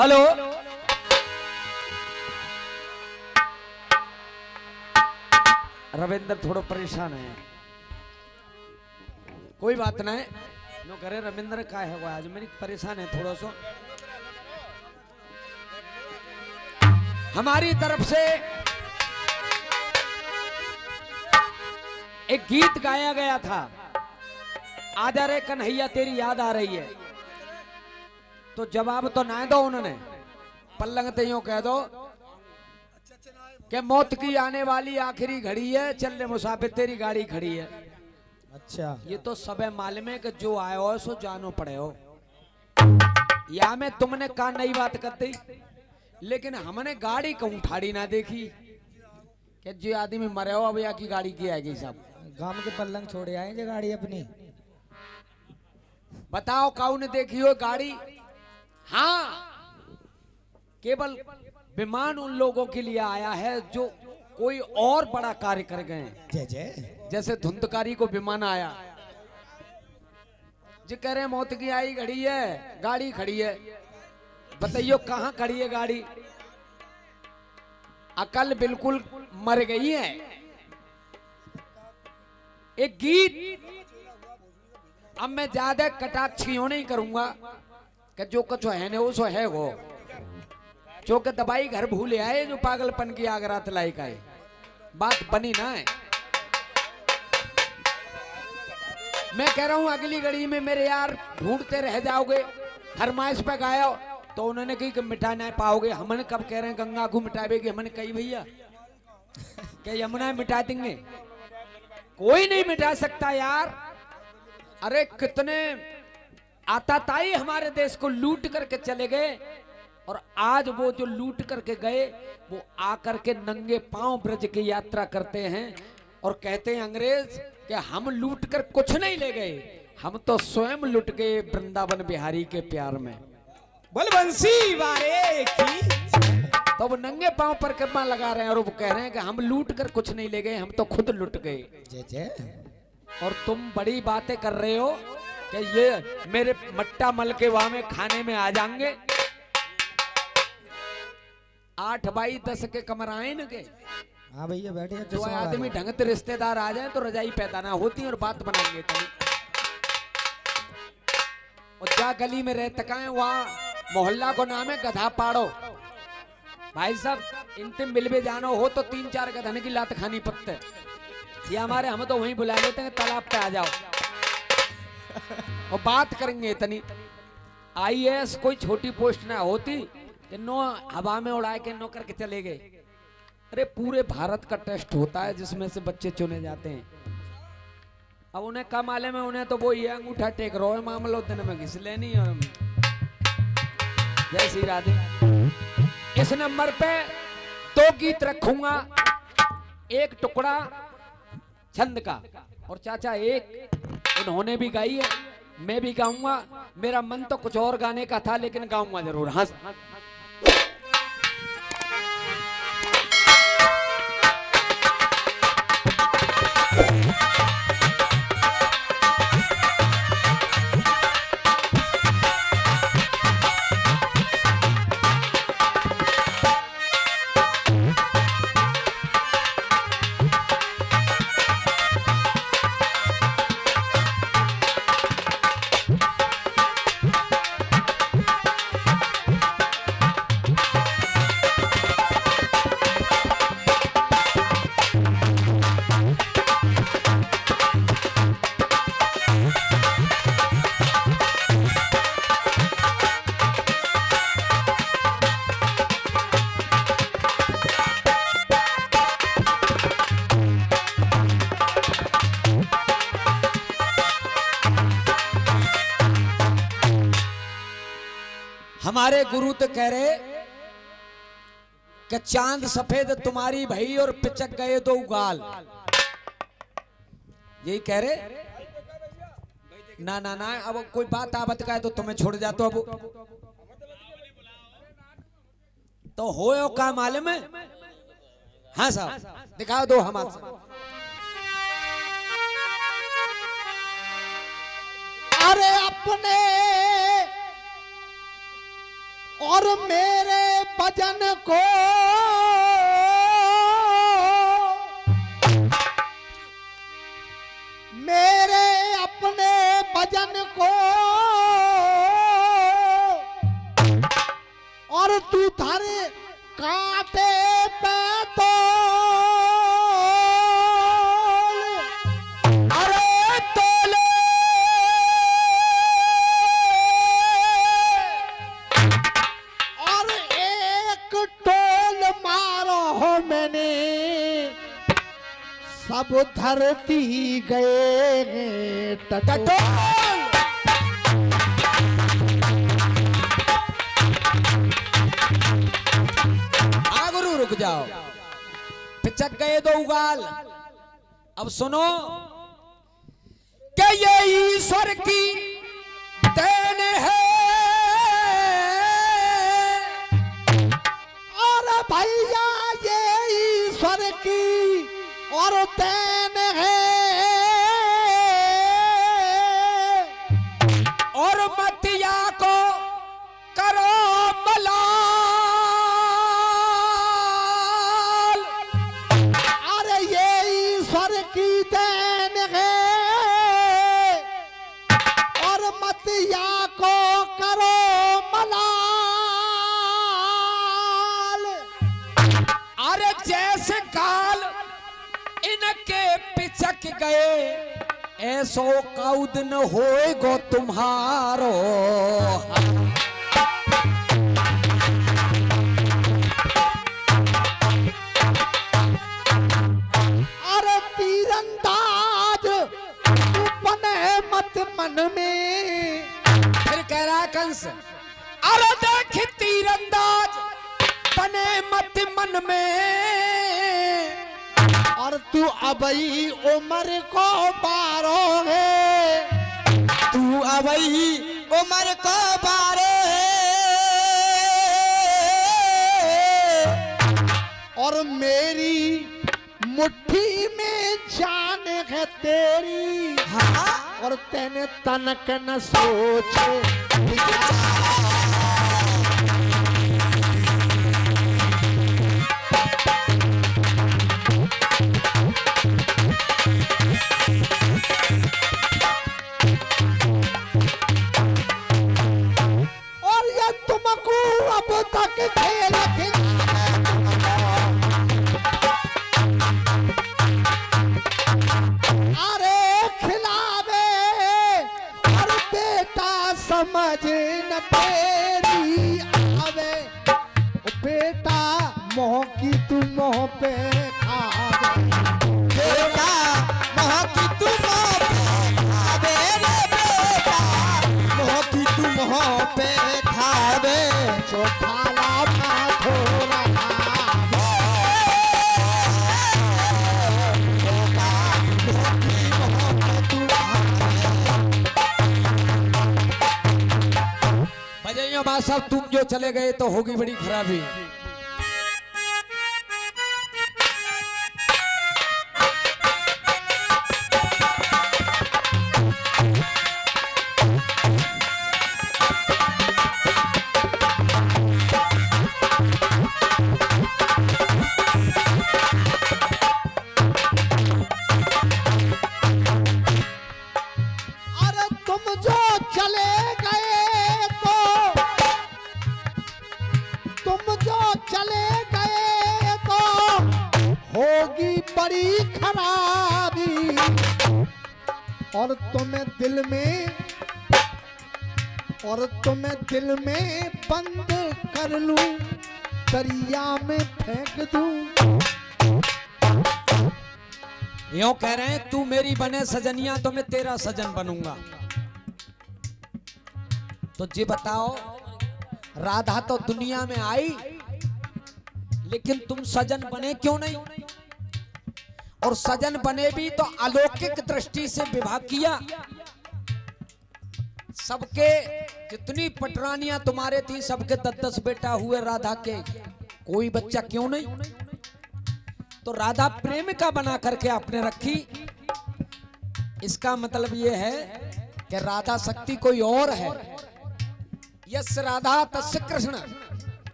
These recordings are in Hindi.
हेलो रविंद्र थोड़ा परेशान है, कोई बात नहीं। नो करे रविंद्र का है वो आज मेरी परेशान है थोड़ा सा। हमारी तरफ से एक गीत गाया गया था, आजा रे कन्हैया तेरी याद आ रही है। तो जवाब तो ना दो उन्होंने, पल्लंग ते यूं कह दो कि मौत की आने वाली आखिरी घड़ी है, चलने मुसाफिर तेरी गाड़ी खड़ी है। अच्छा ये तो सब मालूम है कि जो आए हो सो जानो पड़े हो। या में तुमने कहा नई बात कर दी, लेकिन हमने गाड़ी कहूं ठाड़ी ना देखी कि जो आदमी मरे हो अब या की गाड़ी की आएगी सब। गांव के पल्लंग छोड़े आए जो गाड़ी अपनी। बताओ कौन देखी हो गाड़ी? हाँ, केवल विमान उन लोगों के लिए आया है जो कोई और बड़ा कार्य कर गए। जय जय। जैसे धुंधकारी को विमान आया, जो कह रहे मौत की आई घड़ी है, गाड़ी खड़ी है। बताइयो कहां खड़ी है गाड़ी? अकल बिल्कुल मर गई है। एक गीत अब मैं ज्यादा कटाक्ष क्यों नहीं करूंगा कि जो कुछ है ने वो सो है वो, जो के दवाई घर भूले आए, जो पागलपन की आग रात लाई का है। बात बनी ना है। मैं कह रहा हूं अगली घड़ी में मेरे यार ढूंढते रह जाओगे। फरमाइश पे गाया तो उन्होंने कही कि मिटा नहीं पाओगे। हमने कब कह रहे हैं गंगा को मिटावेगी, हमने कही भैया क्या यमुना मिटा देंगे? कोई नहीं मिटा सकता यार। अरे कितने आताताई हमारे देश को लूट करके चले गए, और आज वो जो लूट करके गए वो आकर के नंगे पांव ब्रज की यात्रा करते हैं और कहते हैं अंग्रेज कि हम लूट कर कुछ नहीं ले गए, हम तो स्वयं लुट गए वृंदावन बिहारी के प्यार में। बलवंशी वारे की। तो वो नंगे पांव पर कदमा लगा रहे हैं और वो कह रहे हैं कि हम लूट कर कुछ नहीं ले गए, हम तो खुद लुट गए। जय जय। और तुम बड़ी बातें कर रहे हो कि ये मेरे मट्टा मल के वहां में खाने में आ जाएंगे। 8 बाई 10 के कमराए न के। हाँ भैया बैठे। जो आदमी ढंग से रिश्तेदार आ जाए तो रजाई पैदा ना होती और बात बनाएंगे तभी। और क्या गली में रह तकाए वहाँ मोहल्ला को नाम है गधा पाड़ो। भाई साहब इंतिम बिल में जाना हो तो 3-4 गधन की लात खानी पड़ते। ये हमारे हम तो वहीं बुला लेते हैं तालाब पे आ जाओ और बात करेंगे इतनी। IAS कोई छोटी पोस्ट ना होती कि नो हवा में उड़ाए के नो करके चले गए। अरे पूरे भारत का टेस्ट होता है जिसमें से बच्चे चुने जाते हैं। अब उन्हें कम माले में उन्हें तो वो ये अंगूठा टेक रो है मामला दिन में घिस लेनी। और जय श्री राधे। इस नंबर पे 2 गीत रखूंगा, एक टुकड़ा छंद का और चाचा एक उन्होंने भी गाई है, मैं भी गाऊंगा। मेरा मन तो कुछ और गाने का था लेकिन गाऊंगा जरूर। हाँ हमारे गुरु तो कह रहे कि चांद सफेद तुम्हारी भई और पिचक गए 2 गाल। यही कह रहे ना ना ना। अब कोई बात आवत का है तो तुम्हें छोड़ जाते अब तो हो का मालूम है। हाँ साहब दिखा दो हमारे। अरे अपने और मेरे भजन को मेरे अपने भजन को और तू थारे कांटे पे तो सब धरती गए टटोल। गुरु रुक जाओ, पिचक गए दो उगाल। अब सुनो कि ये ईश्वर की देन है और भैया ये ईश्वर की और देन है और मतिया को करो मलाल। अरे ये ईश्वर की देन है और मतिया को करो मलाल। अरे जैसे काल इनके पिचक गए ऐसो काउद न होएगो तुम्हारो। अरे तीरंदाज तू बने मत मन में। फिर कह रहा कंस, अरे देख तीरंदाज बने मत मन में और तू अबई उम्र को बारो है। तू अबई उम्र को बारो है और मेरी मुट्ठी में जान है तेरी। हाँ? और तेने तनक न सोचे और ये तुमको अब तक खेल अरे खिलावे और बेटा समझ न तेरी आवे। बेटा मोह की तू मोह पे खावे। बेटा मोह की तू मोह पे खावे रे बेटा मोह की तू मोह पे खावे। चौथाला थोड़ा भजैया मां साहब, तुम जो चले गए तो होगी बड़ी खराबी। अरे तुम जो चले गए तो तुम जो चले गए तो होगी बड़ी खराबी। और तुम्हें दिल में बंद कर लूं दरिया में फेंक दूं। यूं कह रहे हैं, तू मेरी बने सजनिया तो मैं तेरा सजन बनूंगा। तो जी बताओ, राधा तो दुनिया में आई लेकिन तुम सजन बने क्यों नहीं? और सजन बने भी तो अलौकिक दृष्टि से विवाह किया। सबके जितनी पटरानियां तुम्हारे थी सबके 10-10 बेटा हुए राधा के, कोई बच्चा क्यों नहीं? तो राधा प्रेमिका बना करके आपने रखी। इसका मतलब यह है कि राधा शक्ति कोई और है। यस राधा तस्य कृष्ण।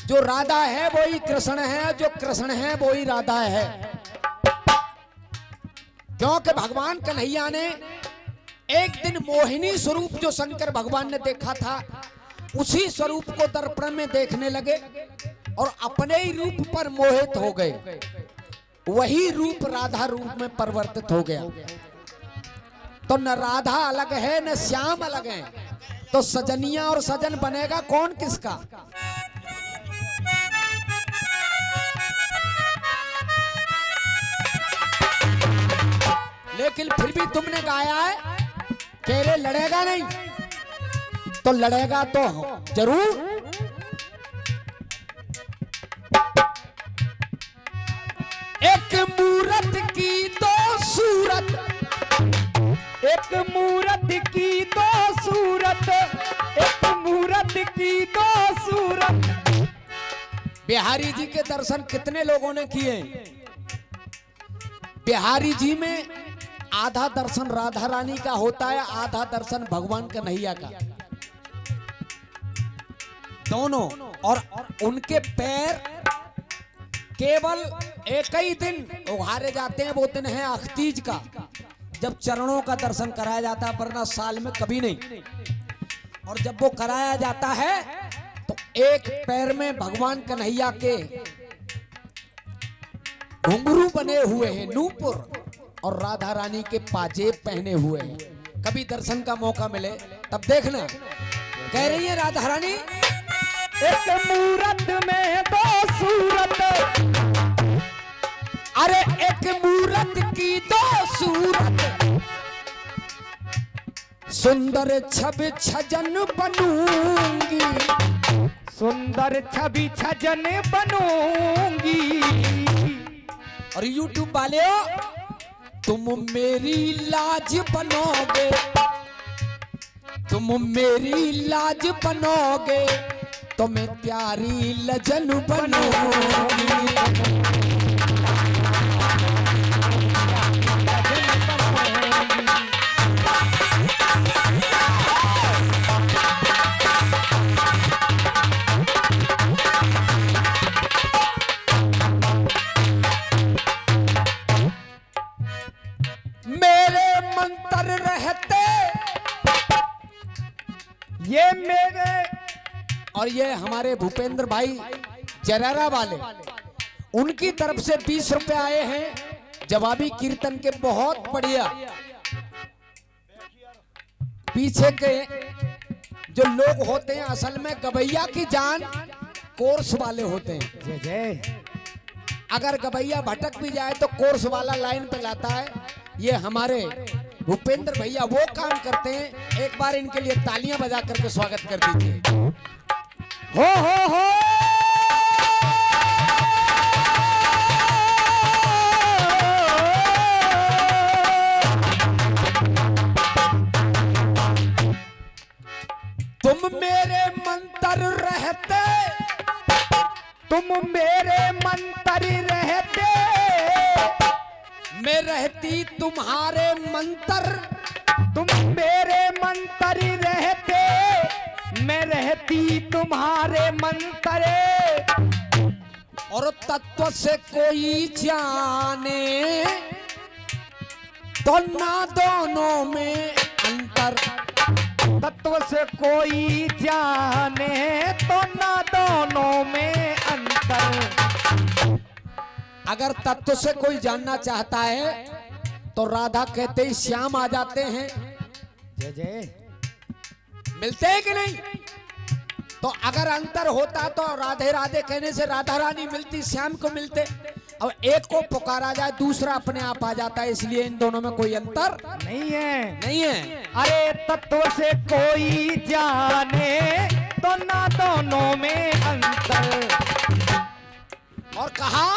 जो राधा है वो ही कृष्ण है, जो कृष्ण है वो ही राधा है। क्योंकि भगवान कन्हैया ने एक दिन मोहिनी स्वरूप जो शंकर भगवान ने देखा था, उसी स्वरूप को दर्पण में देखने लगे और अपने ही रूप पर मोहित हो गए। वही रूप राधा रूप में परिवर्तित हो गया। तो न राधा अलग है न श्याम अलग है, तो सजनिया और सजन बनेगा कौन किसका? लेकिन फिर भी तुमने गाया है कह रहे लड़ेगा नहीं, तो लड़ेगा तो जरूर। एक मूरत की दो सूरत, एक मूरत की दो सूरत, एक मूरत की दो सूरत। बिहारी जी के दर्शन कितने लोगों ने किए? बिहारी जी में आधा दर्शन राधा रानी का होता है, आधा दर्शन भगवान कन्हैया का, दोनों। और उनके पैर केवल एक ही दिन उघारे जाते हैं, वो दिन है अख्तीज का, जब चरणों का दर्शन कराया जाता है, वरना साल में कभी नहीं। और जब वो कराया जाता है तो एक पैर में भगवान कन्हैया के घुंघरू बने हुए हैं नूपुर, और राधा रानी के पाजेब पहने हुए हैं। कभी दर्शन का मौका मिले तब देखना। कह रही है राधा रानी एक मूरत में दो सूरत, अरे एक मूरत की दो सूरत, सुंदर छवि छजन बनूंगी, सुंदर छवि छजन बनूंगी। और यूट्यूब वाले हो, तुम मेरी लाज बनोगे, तुम मेरी लाज बनोगे, तो मैं प्यारी लजन बनूंगी। मेरे मंत्र रहते, ये मेरे, और ये हमारे भूपेंद्र भाई जरारा वाले, उनकी तरफ से 20 रुपए आए हैं जवाबी कीर्तन के, बहुत बढ़िया। पीछे के जो लोग होते हैं असल में गवैया की जान कोर्स वाले होते हैं। जय जय। अगर गवैया भटक भी जाए तो कोर्स वाला लाइन पे लाता है। ये हमारे भूपेंद्र भैया वो काम करते हैं। एक बार इनके लिए तालियां बजा करके स्वागत कर दीजिए। हो तुम मेरे मंत्र रहते, तुम मेरे मंत्र रहते, मैं रहती तुम्हारे मंत्र, तुम मेरे मंत्र रहते, मैं रहती तुम्हारे मंत्र। और तत्व से कोई जाने तो ना दोनों में अंतर, तत्व से कोई जाने तो ना दोनों में अंतर। अगर तत्व से कोई जानना चाहता है तो राधा कहते ही श्याम आ जाते हैं। जय जय। मिलते हैं कि नहीं? तो अगर अंतर होता तो राधे राधे कहने से राधा रानी मिलती, श्याम को मिलते। और एक को पुकारा जाए दूसरा अपने आप आ जाता है, इसलिए इन दोनों में कोई अंतर नहीं है, नहीं है। अरे तत्व से कोई जाने तो ना दोनों में अंतर। और कहा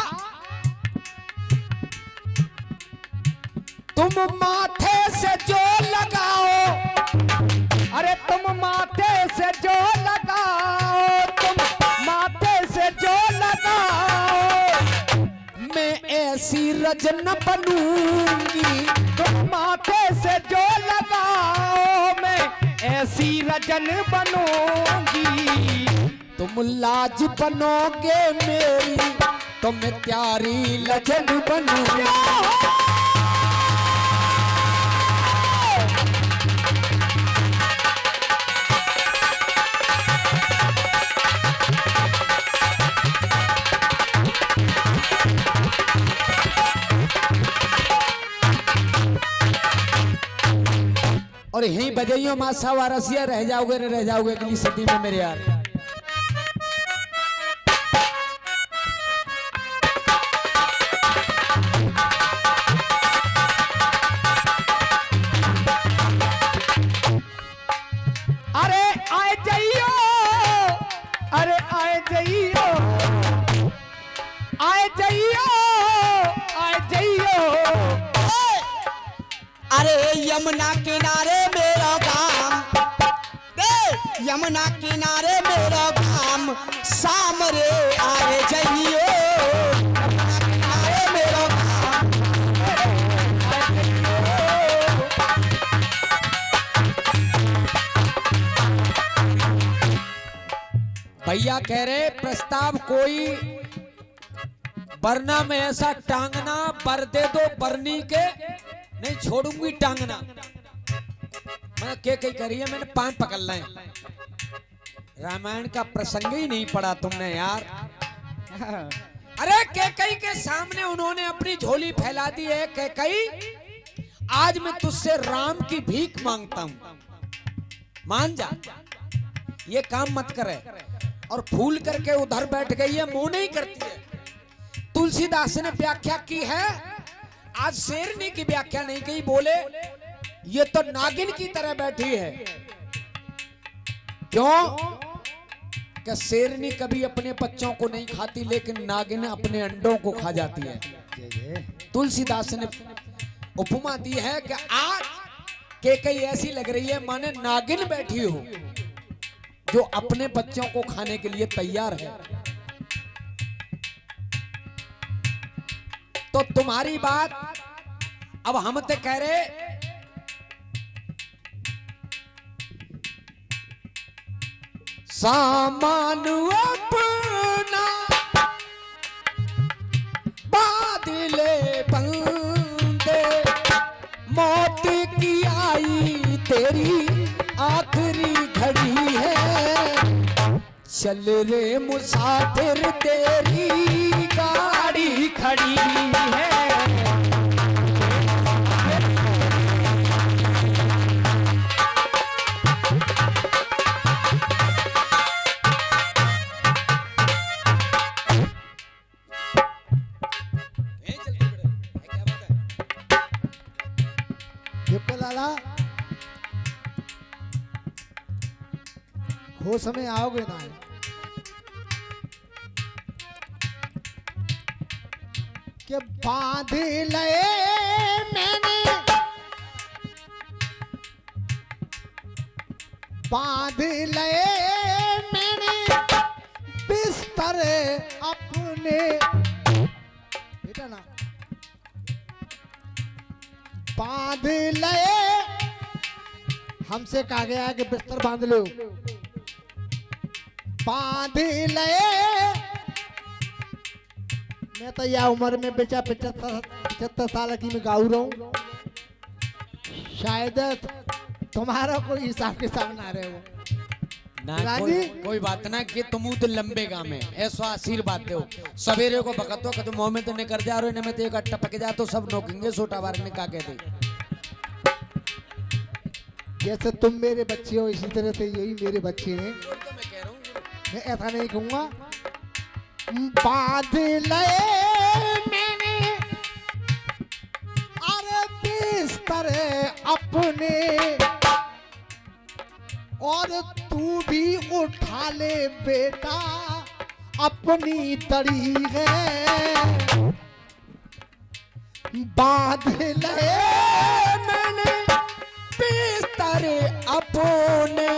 तुम माथे से जो लगाओ, अरे तुम माथे से जो लगाओ, तुम माथे से जो लगाओ, मैं ऐसी रजन बनूंगी। तुम माथे से जो लगाओ, मैं ऐसी रजन बनूंगी। तुम लाज बनोगे मेरी तो मैं त्यारी लजन बनूंगा। और यहीं बजाइयो मासा वारसिया रह जाओगे न रह जाओगे अगली सदी में मेरे यार। अरे आए जाइयो, अरे आए जाइयो, आए जाइयो, आए जाइयो। अरे यमुना किनारे मेरा गाम, यमुना किनारे मेरा गाम, शाम रे आए जाइयो। यमुना किनारे मेरा गाम, भैया कह रहे प्रस्ताव कोई बरना में ऐसा टांगना बर दे दो बरनी के नहीं छोड़ूंगी टांगना। मैं के कही करी है मैंने पान पकड़ लाए। रामायण का प्रसंग ही नहीं पढ़ा तुमने यार। अरे केकई के सामने उन्होंने अपनी झोली फैला दी है। केकई आज मैं तुझसे राम की भीख मांगता हूं, मान जा, ये काम मत करे। और फूल करके उधर बैठ गई है, मुंह नहीं करती है। तुलसीदास ने व्याख्या की है, आज शेरनी की व्याख्या नहीं की, बोले ये तो नागिन की तरह बैठी है। क्यों? कि शेरनी कभी अपने बच्चों को नहीं खाती लेकिन नागिन अपने अंडों को खा जाती है। तुलसीदास ने उपमा दी है कि आज केकई ऐसी लग रही है माने नागिन बैठी हो जो अपने बच्चों को खाने के लिए तैयार है। तो तुम्हारी बात अब हम तो कह रहे सामान अपना बादले बंदे, मौत की आई तेरी आखिरी घड़ी है। चल रे मुसाफिर तेरी गाड़ी खड़ी है। लाला हो समय आओगे ना? कि बांध लए मैंने, बांध लए मैंने बिस्तर अपने, बेटा ना, बांध लए, हमसे कहा गया है कि बिस्तर बांध लो। बांध लए, मैं तो यह उम्र में बेचा 75 साल की मैं गाऊ रहा हूं। शायद तुम्हारा कोई हिसाब के सामने रहे हो ना। कोई बात ना कि तुम तो लंबे गाँव में ऐसा आशीर्वाद दो। सवेरे को बकतो कि तुम मुंह में तो नहीं कर जा रहे, में तो एक अट्टा पक जा तो सब नोकेंगे सोटा बार ने का कहते। जैसे तुम मेरे बच्चे हो इसी तरह से यही मेरे बच्चे हैं। मैं ऐसा नहीं कहूंगा। बांध लए मैंने अरे बिस्तर अपने, और तू भी उठा ले बेटा अपनी तरी है। बांध लए मैंने बिस्तर अपने,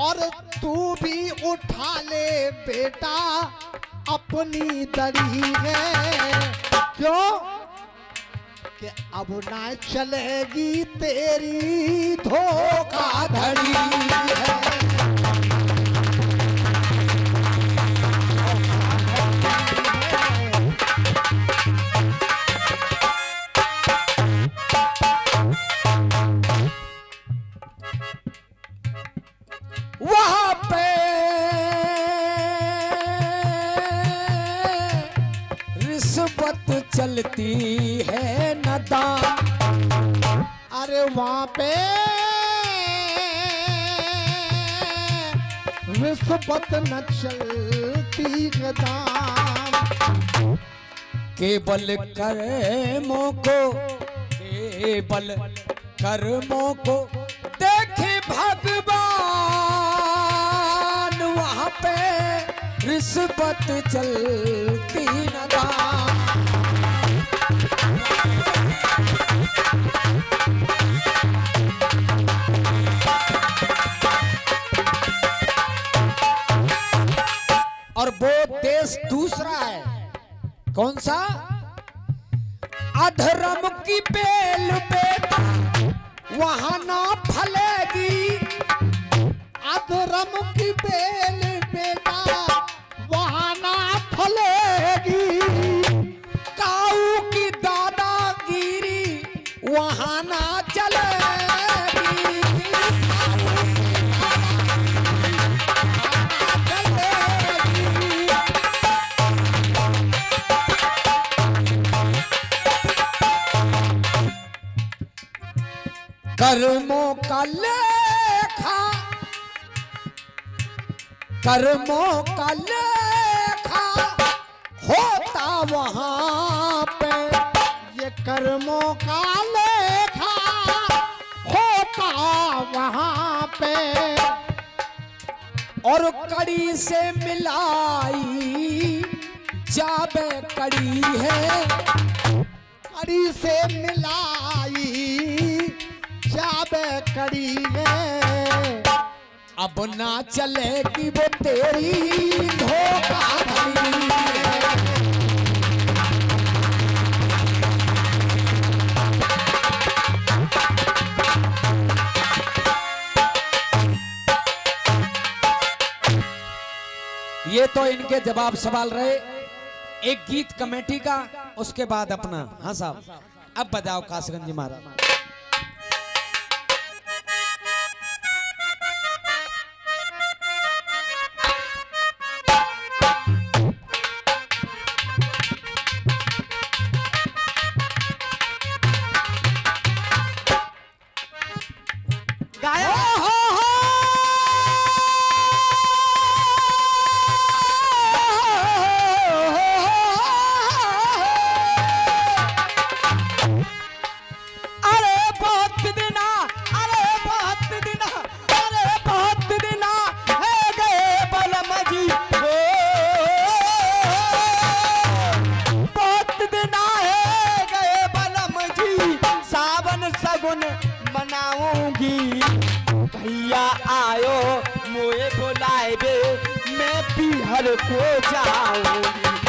और तू भी उठा ले बेटा अपनी दरी है। क्यों? कि अब ना चलेगी तेरी धोखाधड़ी है। रिश्वत चलती है नदान। अरे वहाँ पे रिश्वत न चलती गदान। केवल कर्मों को, केवल कर्मों को देखे भगवान, वहाँ पे रिश्वत चलती नदान। और वो देश दूसरा है, कौन सा? अधर्म की बेल बेटा वहां ना फलेगी। अधर्म की बेल बेटा वहाँ ना फलेगी। काऊ की दादागिरी वहां ना चलेगी। कर्मों का लेखा, कर्मों का लेखा होता वहां पे। ये कर्मों का लेखा होता वहाँ पे। और कड़ी से मिलाई जाबे कड़ी है। कड़ी से मिलाई जाबे कड़ी है। अब ना चलेगी वो तेरी धोखाधड़ी है। ये तो इनके जवाब सवाल रहे। एक गीत कमेटी का, उसके बाद अपना। हाँ साहब, अब बजाओ कासगंज महाराज। गाया मनाऊंगी। भैया आयो मोए बुलाए बे, मैं पीहर को जाऊंगी।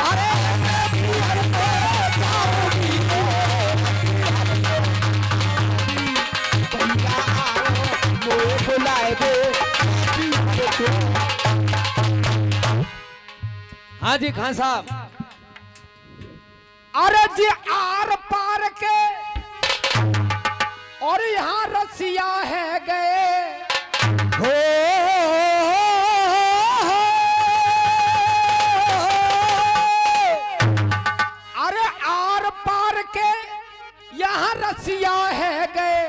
अरे मैं पीहर को जाऊंगी। भैया आयो मोए बुलाए बे, मैं पीहर को। हाँ जी खान साहब। अरे जी आर पार के और यहाँ रसिया है गए हो। अरे आर पार के यहाँ रसिया है गए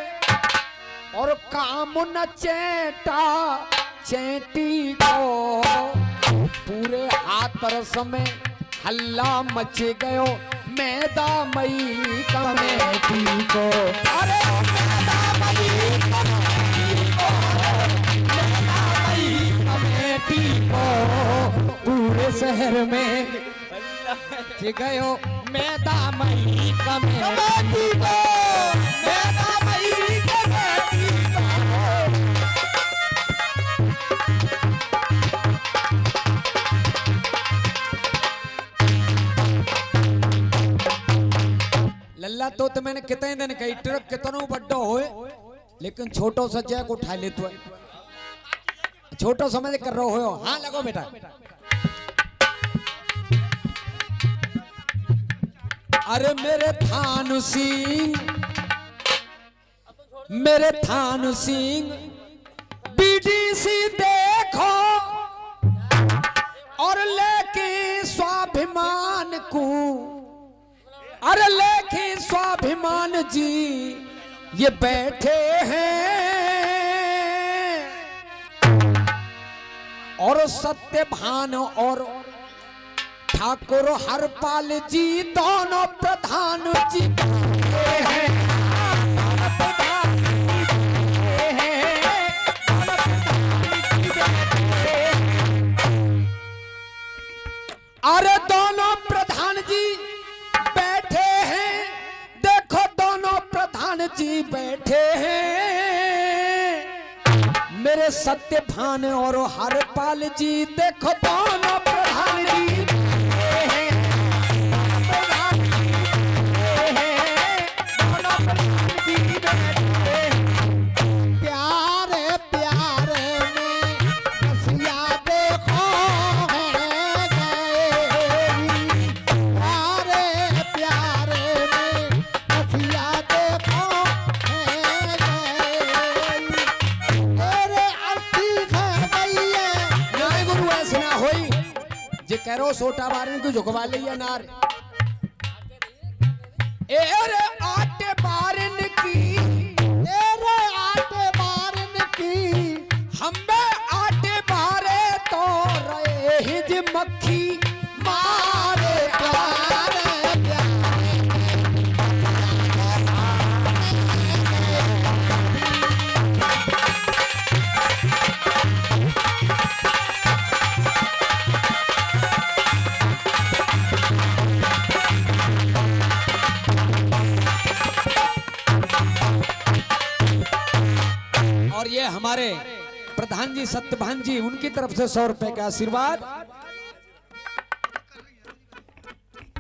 और काम न चेटा चेटी को। पूरे हाथ रस में हल्ला मच गयो मैदा मई कमेटी को। अरे मैदा मई कमेटी को पूरे शहर में गयो मैदा मई कमेटी को। मैदा मई कमेटी को। लल्ला तो मैंने कितने दिन कही ट्रक कितनों बड्डो होए, लेकिन छोटो सा जय को उठा ले तो छोटो समझ कर रहे हो। हाँ लगो बेटा। अरे मेरे थान सिंह, मेरे थान सिंह बीडीसी देखो और लेके स्वाभिमान को अरे लेखी स्वाभिमान जी ये बैठे हैं और सत्यभान और ठाकुर हरपाल जी दोनों प्रधान जी बैठे हैं। अरे दोनों प्रधान जी बैठे हैं, देखो दोनों प्रधान जी बैठे हैं, मेरे सत्यभान और हरपाल जी देखो दोनों प्रधान जी बैठे हैं। दोनों प्रधान जी बैठे हैं। प्यारे प्यारे में रसिया देखो है गई, प्यारे प्यारे में रसिया देखो है गई, तेरे अर्थी है गई। नहीं गुरु ऐसे ना होई जे करो सोटा बारन को झुकवा लिया नार एरे आटे बारन की तेरे आटे बारन की, हम्बे आटे बारे तो रहे हिज मक्खी मारे प्यारे प्यारे और ये हमारे प्रधान जी सत्यभान जी उनकी तरफ से 100 रुपए का आशीर्वाद।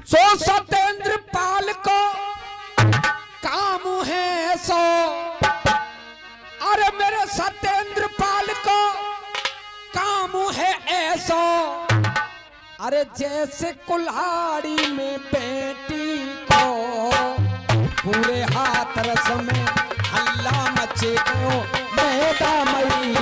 सो सत्येंद्र पाल को काम है सो, अरे मेरे सत्येंद्र पाल को काम है ऐसा, अरे जैसे कुल्हाड़ी में बेटी को पूरे हाथ रस में हल्ला मचे को मैदा मई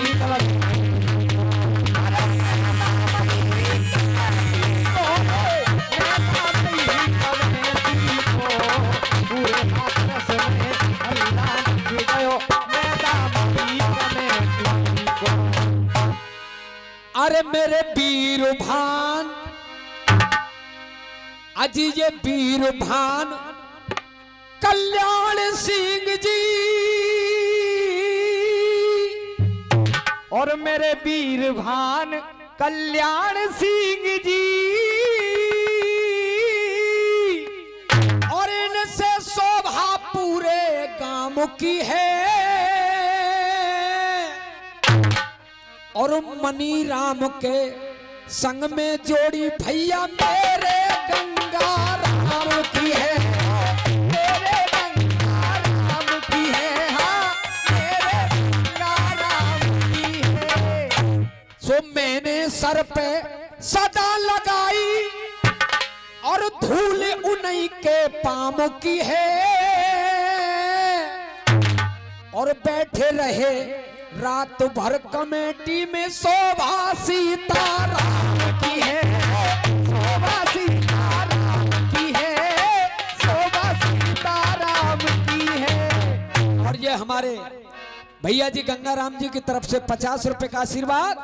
अरे मेरे वीर भान अजी ये वीर भान कल्याण सिंह जी और मेरे वीर भान कल्याण सिंह जी, और इनसे शोभा पूरे गांव की है, और मनी राम के संग में जोड़ी भैया मेरे गंगा राम की है, मेरे गंगा राम की है, हाँ मेरे गंगा राम की है। सो मैंने सर पे सदा लगाई और धूल उन्हीं के पाम की है, और बैठे रहे रात भर कमेटी में शोभा सीताराम की है, शोभा सीताराम की है, शोभा सीताराम की है। और ये हमारे भैया जी गंगाराम जी की तरफ से 50 रुपए का आशीर्वाद।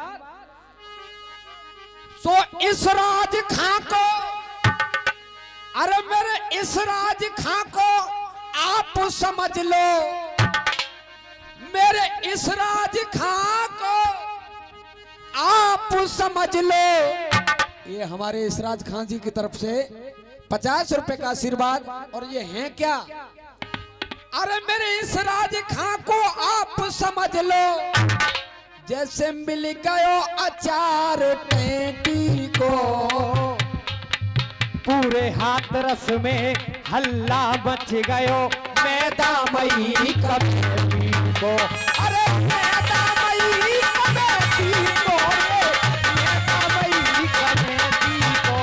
सो इस राज खां को, अरे मेरे इस राज खां को आप समझ लो, मेरे इस राज खां को आप समझ लो। ये हमारे इस राज खां जी की तरफ से 50 रुपए का आशीर्वाद। और ये हैं क्या, अरे मेरे इस राज खां को आप समझ लो, जैसे मिल गयो अचार टेटी को पूरे हाथ रस में हल्ला मच गयो मैदा मई कमेटी को, अरे मैदा मई कमेटी को, मैदा मई कमेटी को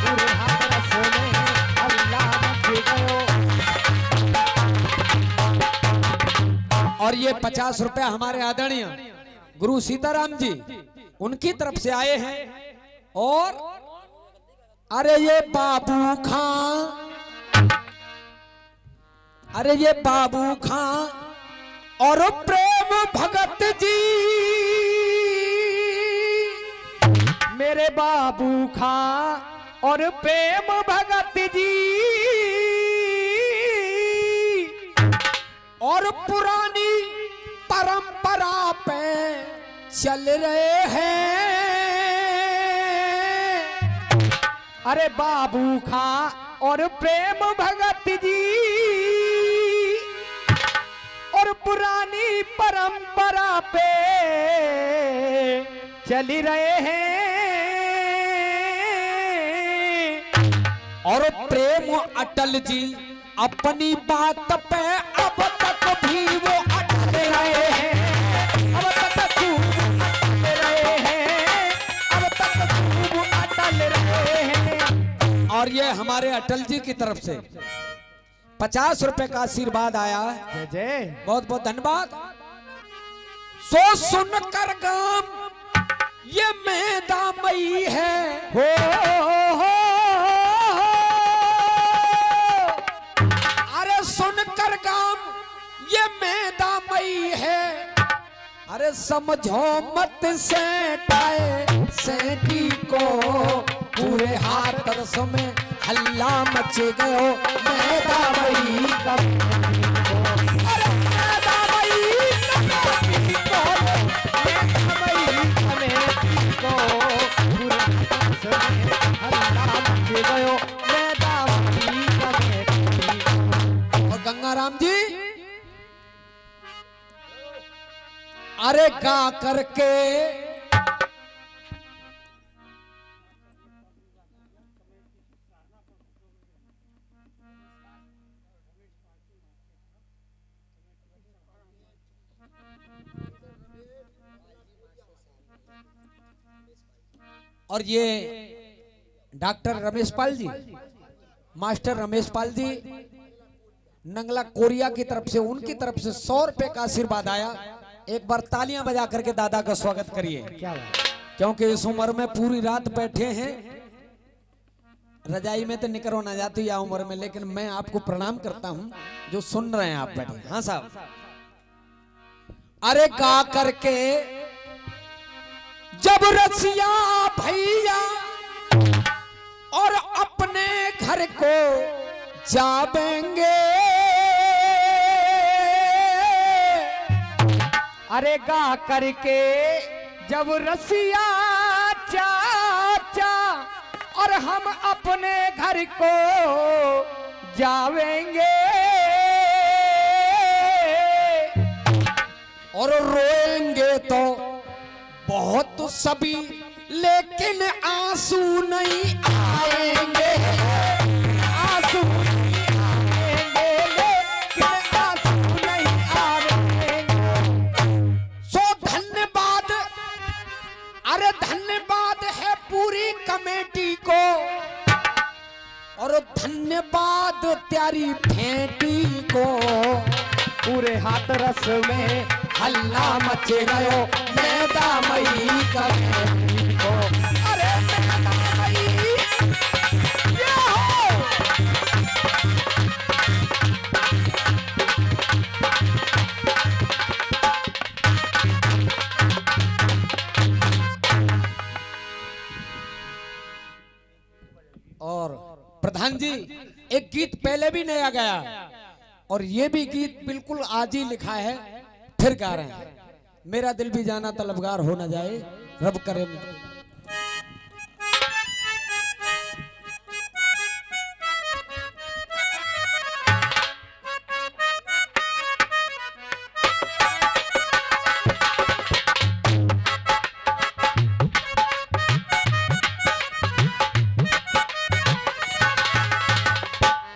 पूरे हाथ रस में हल्ला मच गयो। और ये 50 रुपया हमारे आदरणीय गुरु सीताराम जी उनकी तरफ से आए हैं। और अरे ये बाबू खां अरे ये बाबू खां और प्रेम भगत जी, मेरे बाबू खां और प्रेम भगत जी, और पुरानी परंपरा पे चल रहे हैं। अरे बाबू खां और प्रेम भगत जी, और पुरानी परंपरा पे चल रहे हैं। और प्रेम अटल जी अपनी बात पे अब तक भी वो अटल रहे हैं, अब तक खूब अटल रहे हैं, अब तक खूब अटल रहे हैं। और ये हमारे अटल जी की तरफ से 50 रुपए का आशीर्वाद आया। जय जय। बहुत बहुत धन्यवाद। सो सुनकर गाम ये मैदामई है, हो अरे सुनकर गाम ये मैदामई है। अरे समझो मत सेटाए सेठी को, पूरे हाथ रस में हल्ला मचे गयो मैदामई का। अरे मैदामई कमेटी को, मैदामई कमेटी को, पूरे हाथ में हल्ला मच गयो मैदामई कमेटी। और गंगाराम जी अरे गा करके और ये doctor Ramesh Pal ji, master Ramesh Pal ji Nangla Korea की तरफ से, उनकी तरफ से 100 रुपए का आशीर्वाद आया। एक बार तालियां बजा करके दादा का स्वागत करिए, क्या बात। क्योंकि इस उम्र में पूरी रात बैठे हैं। रजाई में तो निकरो ना जाती या उम्र में, लेकिन मैं आपको प्रणाम करता हूं जो सुन रहे हैं आप बैठे। हाँ साहब। अरे गा करके जब रसिया भैया और अपने घर को जावेंगे, अरे गा करके जब रसिया चाचा और हम अपने घर को जावेंगे, और रोएंगे तो बहुत सभी, लेकिन आंसू नहीं आएंगे, आंसू नहीं आएंगे, लेकिन आंसू नहीं आएंगे। सो धन्यवाद, अरे धन्यवाद है पूरी कमेटी को, और धन्यवाद त्यारी फेंटी को। पूरे हाथ रस में हल्ला मचे गयो मैदामई कमेटी को। अरे मैदामई ये हो। और प्रधान जी एक गीत पहले भी नया गया, और ये भी गीत बिल्कुल आज ही लिखा है, फिर गा रहे हैं। मेरा दिल भी जाना तलबगार हो न जाए, रब करे।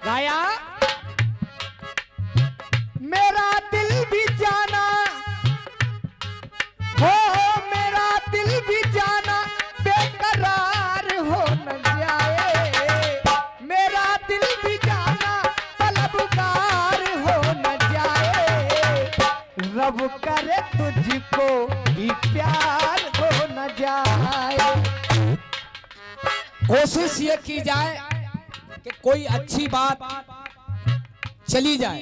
गाया मेरा दिल भी जाना हो, मेरा दिल भी जाना बेकरार हो न जाए, मेरा दिल भी जाना तलबगार हो न जाए, रब करे तुझको भी प्यार हो न जाए। कोशिश ये की जाए कि कोई अच्छी बात चली जाए।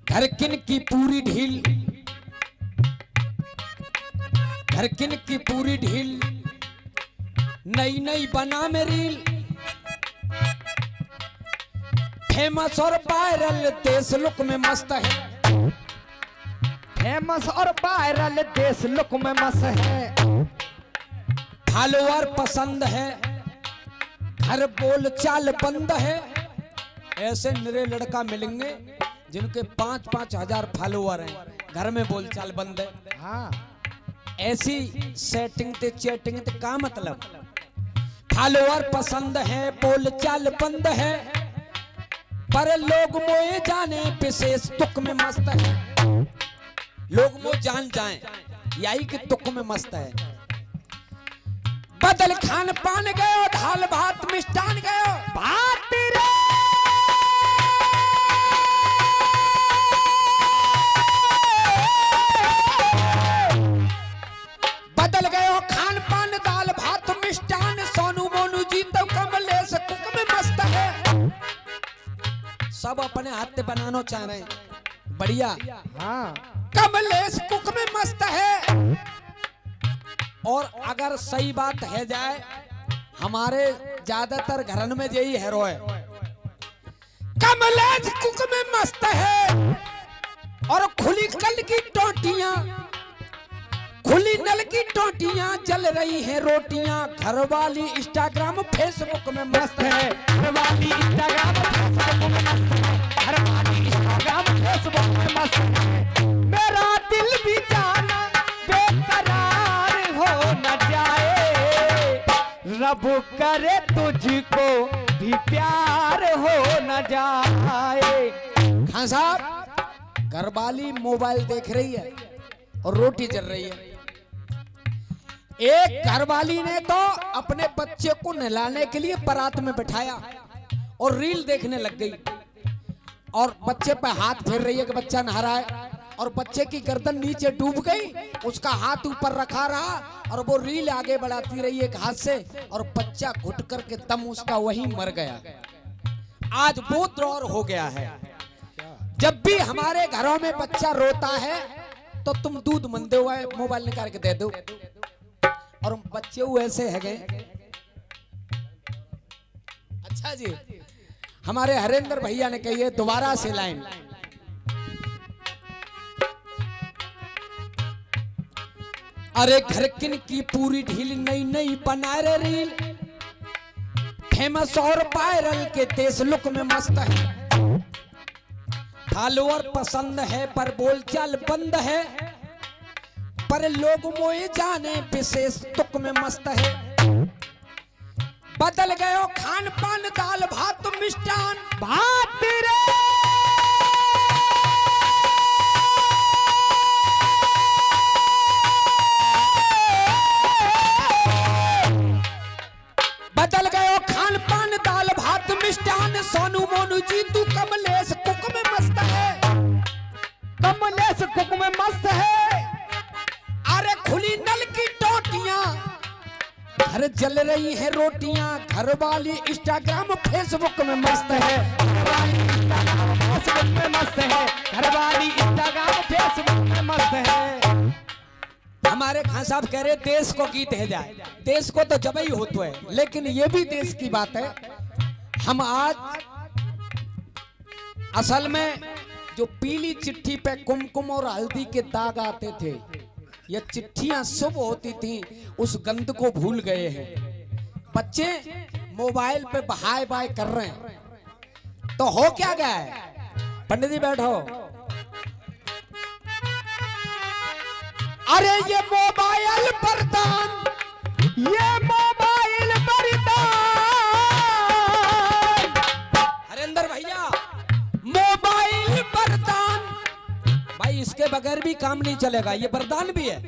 घरकिन की पूरी ढील, घरकिन की पूरी ढील, नई नई बना में रील, फेमस और वायरल देश लुक में मस्त है, फेमस और वायरल देश लुक में मस्त है, फॉलोअर पसंद है, घर बोल चाल बंद है। ऐसे निरे लड़का मिलेंगे जिनके 5-5 हजार फॉलोअर हैं, घर में बोल चाल बंद है। हाँ ऐसी सेटिंग ते चैटिंग ते का मतलब, फॉलोअर पसंद है, बोल चाल बंद है, पर लोग मोए जाने विशेष तुक में मस्त है। लोग मो जान जाएं यही कि तुक में मस्त है। बदल खान पान गयो, दाल भात मिष्टान गयो, बात रे बदल गयो खान पान दाल भात मिष्टान, सोनू मोनू जी तो कमलेश कुक में मस्त है। सब अपने हाथ से बनाना चाह रहे हैं, बढ़िया। हाँ कमलेश कुक में मस्त है। और अगर सही बात है जाए, हमारे ज्यादातर घरन में यही हीरो है, कमलेश कुक में मस्त है। और खुली कल की टोटियां, खुली नल की टोटियां, जल रही हैं रोटियां, घरवाली इंस्टाग्राम फेसबुक में मस्त है। घरवाली इंस्टाग्राम फेसबुक में मस्त है, घरवाली इंस्टाग्राम फेसबुक में मस्त है। मेरा दिल भी जाना बेकरार हो न जाए, रब करे तुझको भी प्यार हो न जाए। खान साहब, घरवाली मोबाइल देख रही है और रोटी जल रही है। एक घरवाली ने तो अपने बच्चे को नहलाने के लिए बारात में बिठाया और रील देखने लग गई, और बच्चे पे हाथ फेर रही है कि बच्चा नहा रहा है, और बच्चे की गर्दन नीचे डूब गई, उसका हाथ ऊपर रखा रहा और वो रील आगे बढ़ाती रही एक हाथ से, और बच्चा घुट करके दम उसका वहीं मर गया। आज वो दौर हो गया है, जब भी हमारे घरों में बच्चा रोता है तो तुम दूध मंदे हुए मोबाइल निकाल के दे दो, और बच्चे ऐसे है गए। अच्छा जी, हमारे हरेंद्र भैया ने कही है दोबारा से लाइन, अरे घर किन की पूरी ढील, नई नई बना रे रील, फेमस और वायरल के देश लुक में मस्त है, फॉलोअर पसंद है पर बोलचाल बंद है, पर लोग मोए जाने विशेष तुक में मस्त है। बदल गयो खान पान दाल भात मिष्टान, बात रे बदल गयो खान पान दाल भात मिष्टान, सोनू मोनू जी तू कमलेश कुक में मस्त है, कमलेश कुक में मस्त है। अरे खुली नल की टोटियां, घर जल रही है रोटियां, घर वाली इंस्टाग्राम फेसबुक में मस्त है, घरवाली इंस्टाग्राम फेसबुक में मस्त है, घरवाली इंस्टाग्राम फेसबुक में मस्त है। हमारे खान साहब कह रहे देश को गीत है जाए, देश को तो जब ही होता है, लेकिन ये भी देश की बात है। हम आज असल में जो पीली चिट्ठी पे कुमकुम और हल्दी के दाग आते थे, ये चिट्ठियां शुभ होती थी, उस गंध को भूल गए हैं। बच्चे मोबाइल पे बहाय बाय कर रहे हैं, तो हो क्या गया है? पंडित जी बैठो। अरे ये मोबाइल वरदान, ये मोबाइल वरदान, हरेंद्र भैया मोबाइल वरदान, भाई इसके बगैर भी काम नहीं चलेगा, ये वरदान भी है।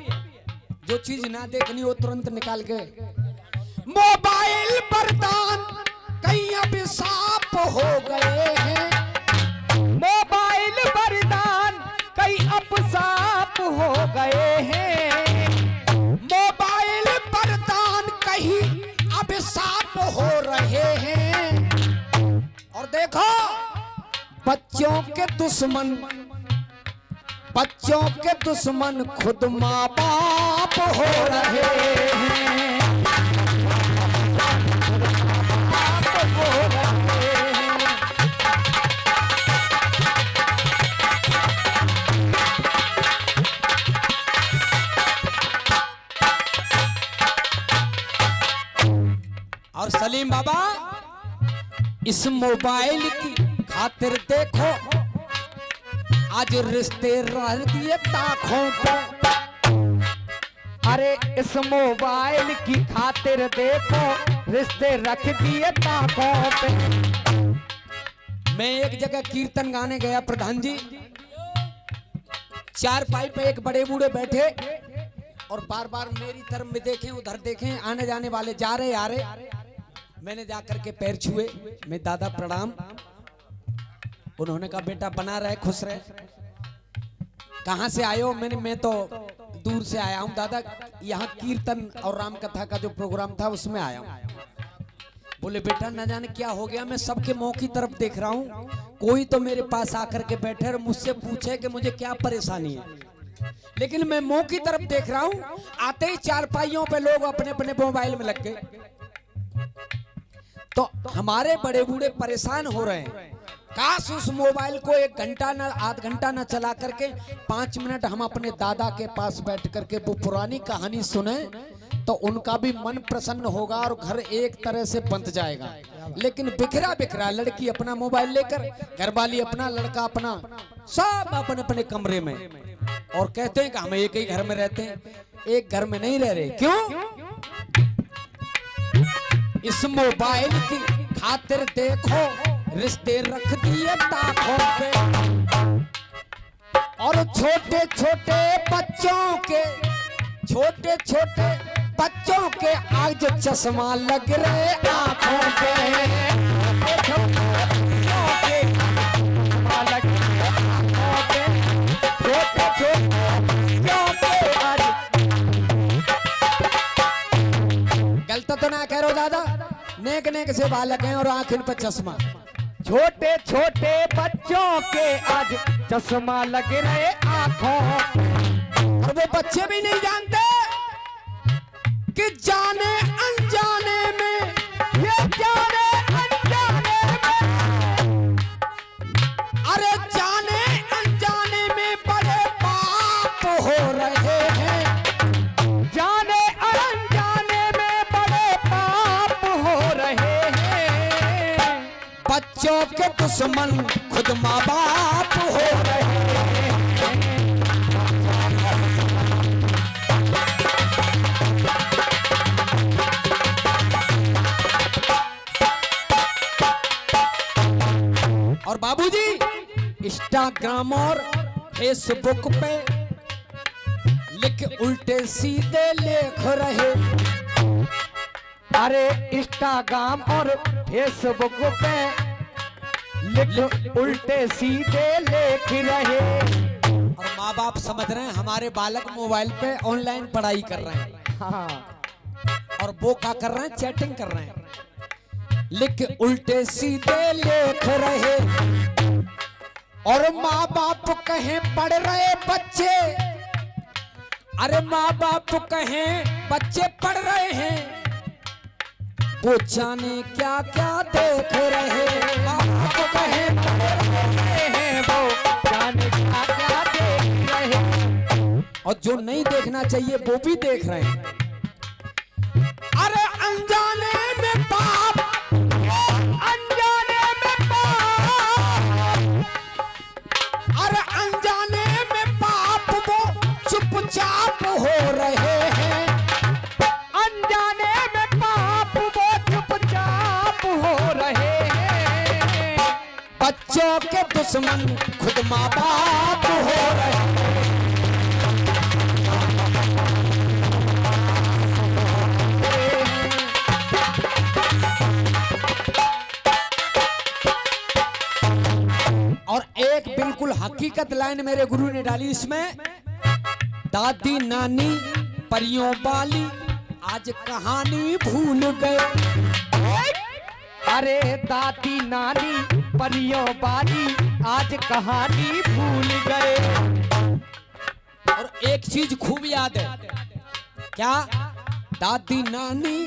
जो चीज ना देखनी हो तुरंत निकाल के। मोबाइल वरदान कहीं अभिशाप हो गए हैं, मोबाइल वरदान कई अपसाप हो गए हैं, मोबाइल वरदान कहीं अभिशाप हो रहे हैं, और देखो बच्चों के दुश्मन खुद माँ बाप हो रहे हैं। और सलीम बाबा इस मोबाइल की खातिर देखो आज रिश्ते रह दिए ताकों पे। अरे इस मोबाइल की खातिर देखो रिश्ते रख दिए ताकों पे। मैं एक जगह कीर्तन गाने गया प्रधान जी, चारपाई पे एक बड़े बूढ़े बैठे और बार बार मेरी तरफ में देखें उधर देखें, आने जाने वाले जा रहे आ रहे। मैंने जाकर के पैर छुए, मैं दादा प्रणाम। उन्होंने कहा बेटा बना रहे खुश रहे। कहाँ से आए हो? मैं तो दूर से आया हूँ दादा, यहाँ कीर्तन और राम कथा का जो प्रोग्राम था उसमें आया हूँ। बोले बेटा न जाने क्या हो गया, मैं सबके मुंह की तरफ देख रहा हूँ, कोई तो मेरे पास आकर के बैठे और मुझसे पूछे कि मुझे क्या परेशानी है, लेकिन मैं मुंह की तरफ देख रहा हूँ। आते ही चारपाइयों पे लोग अपने अपने मोबाइल में लग गए। तो हमारे बड़े बूढ़े परेशान हो रहे हैं। काश उस मोबाइल को 1 घंटा न आध घंटा न चला करके 5 मिनट हम अपने दादा के पास बैठ करके वो पुरानी कहानी सुने तो उनका भी मन प्रसन्न होगा और घर एक तरह से बंध जाएगा। लेकिन बिखरा बिखरा, लड़की अपना मोबाइल लेकर, घरवाली अपना, लड़का अपना, सब अपने अपने कमरे में, और कहते हैं कि हम एक ही घर में रहते हैं। एक घर में नहीं रह रहे। क्यों? इस मोबाइल की खातिर देखो रिश्ते रख दिए ताकों पे। और छोटे छोटे बच्चों के आज चश्मा लग रहे आंखों पे। गलत तो ना कह रहे हो दादा, नेक नेक से बालक हैं और आंख इन पर चश्मा। छोटे छोटे बच्चों के आज चश्मा लग रहे आंखों। और वो बच्चे भी नहीं जानते कि जाने अनजाने में, ये जाने अनजाने में, अरे जाने अनजाने में बड़े पाप हो रहे हैं। जाने अनजाने में बड़े पाप हो रहे हैं। बच्चों के दुश्मन खुद माँ बाप हो रहे हैं। और बाबूजी इंस्टाग्राम और फेसबुक पे लिख उल्टे सीधे लिख रहे। अरे इंस्टाग्राम और फेसबुक पे लिख उल्टे सीधे लिख रहे। और माँ बाप समझ रहे हैं हमारे बालक मोबाइल पे ऑनलाइन पढ़ाई कर रहे हैं। हाँ। और वो क्या कर रहे हैं? चैटिंग कर रहे हैं। लिख उल्टे सीधे लिख रहे। और माँ बाप कहें पढ़ रहे बच्चे, अरे माँ बाप कहें बच्चे पढ़ रहे हैं, वो जाने क्या क्या देख रहे। माँ बाप कहें पढ़ रहे हैं, वो जाने क्या क्या देख रहे। और जो नहीं देखना चाहिए वो भी देख रहे हैं। अरे अनजाने में पाप, अनजाने में पाप, अरे अनजाने में पाप वो चुपचाप हो रहे हैं। अनजाने में पाप वो चुपचाप हो रहे हैं। बच्चों के दुश्मन खुद माँ बाप हो रहे हैं। और एक बिल्कुल हकीकत लाइन मेरे गुरु ने डाली इसमें, दादी नानी परियों वाली आज कहानी भूल गए। अरे दादी नानी परियों वाली आज कहानी भूल गए। और एक चीज खूब याद है, क्या? दादी नानी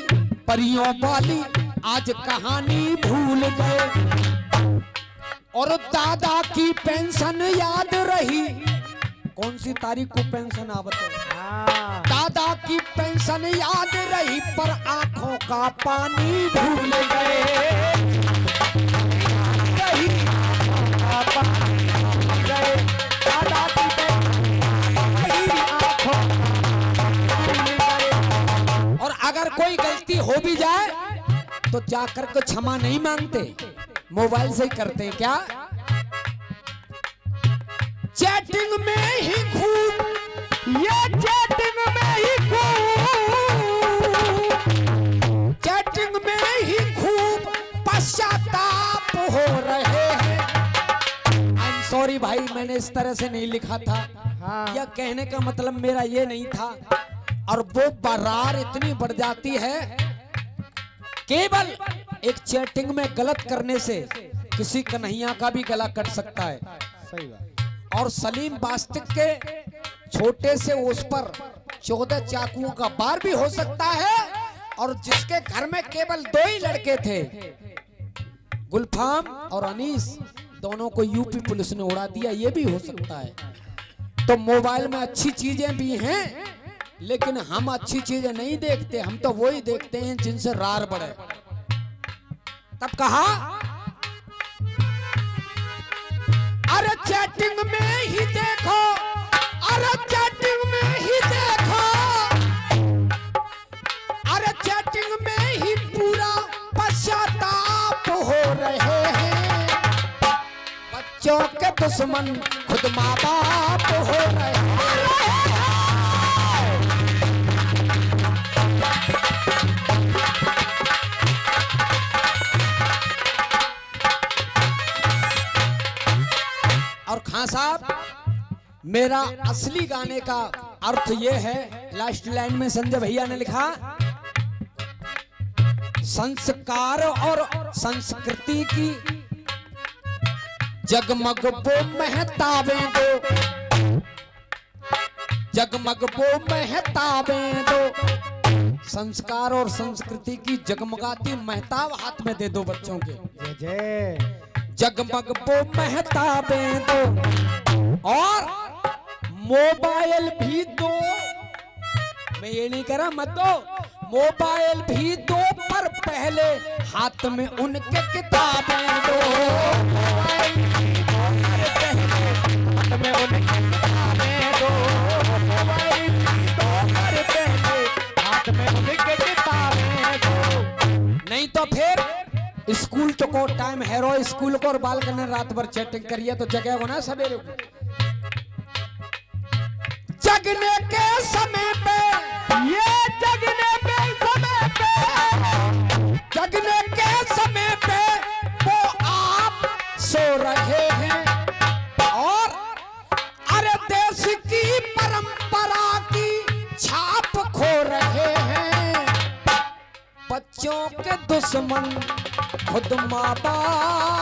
परियों वाली आज कहानी भूल गए। और दादा की पेंशन याद रही। कौन सी तारीख को पेंशन आवत है? दादा की पेंशन याद रही, पर आंखों का पानी भूल गए। रही पापा गए दादा की पेंशन आंखों भूल गए। और अगर कोई गलती हो भी जाए तो जाकर के क्षमा नहीं मांगते, मोबाइल से ही करते हैं। क्या? चैटिंग में ही खूब, ये चैटिंग में ही खूब, चैटिंग में ही खूब पश्चाताप हो रहे हैं। आई एम सॉरी भाई, मैंने इस तरह से नहीं लिखा था। हाँ। यह कहने का मतलब मेरा ये नहीं था। और वो बरार इतनी बढ़ जाती है, केवल एक चैटिंग में गलत करने से किसी कन्हैया का भी गला कट सकता है। सही बात। और सलीम बास्तिक के छोटे से उस पर 14 चाकुओं का वार भी हो सकता है। और जिसके घर में केवल 2 ही लड़के थे, गुलफाम और अनीस, दोनों को यूपी पुलिस ने उड़ा दिया, ये भी हो सकता है। तो मोबाइल में अच्छी चीजें भी हैं, लेकिन हम अच्छी चीजें नहीं देखते, हम तो वही देखते हैं जिनसे रार बढ़े। तब कहा, अरे चैटिंग में ही देखो, अरे चैटिंग में ही देखो, अरे चैटिंग में ही पूरा पश्चाताप हो रहे हैं। बच्चों के दुश्मन खुद माँ बाप हो रहे हैं। और खान साहब, मेरा असली गाने का अर्थ ये है, लास्ट लाइन में संजय भैया ने लिखा, संस्कार और संस्कृति की जगमग वो महताबें दो, जगमग वो महताबें दो। संस्कार और संस्कृति की जगमगाती महताब हाथ में दे दो बच्चों के। जय जय। जगमग वो महताबें दो और मोबाइल भी दो। मैं ये नहीं कह रहा मत दो, मोबाइल भी दो, पर पहले हाथ में उनके किताबें दो। मोबाइल भी दो, पर पहले हाथ में उनके किताबें दो। मोबाइल भी दो, पर पहले हाथ में उनके किताबें दो। नहीं तो फिर स्कूल तो को टाइम हैरो, स्कूल को और बाल करने रात भर चैटिंग करिए तो जगह हो ना सवेरे को। जगने के समय पे, ये जगने पे समय पे, जगने के समय पे वो आप सो रहे हैं। और अरे देश की परंपरा की छाप खो रहे हैं। बच्चों के दुश्मन खुद माँ बाप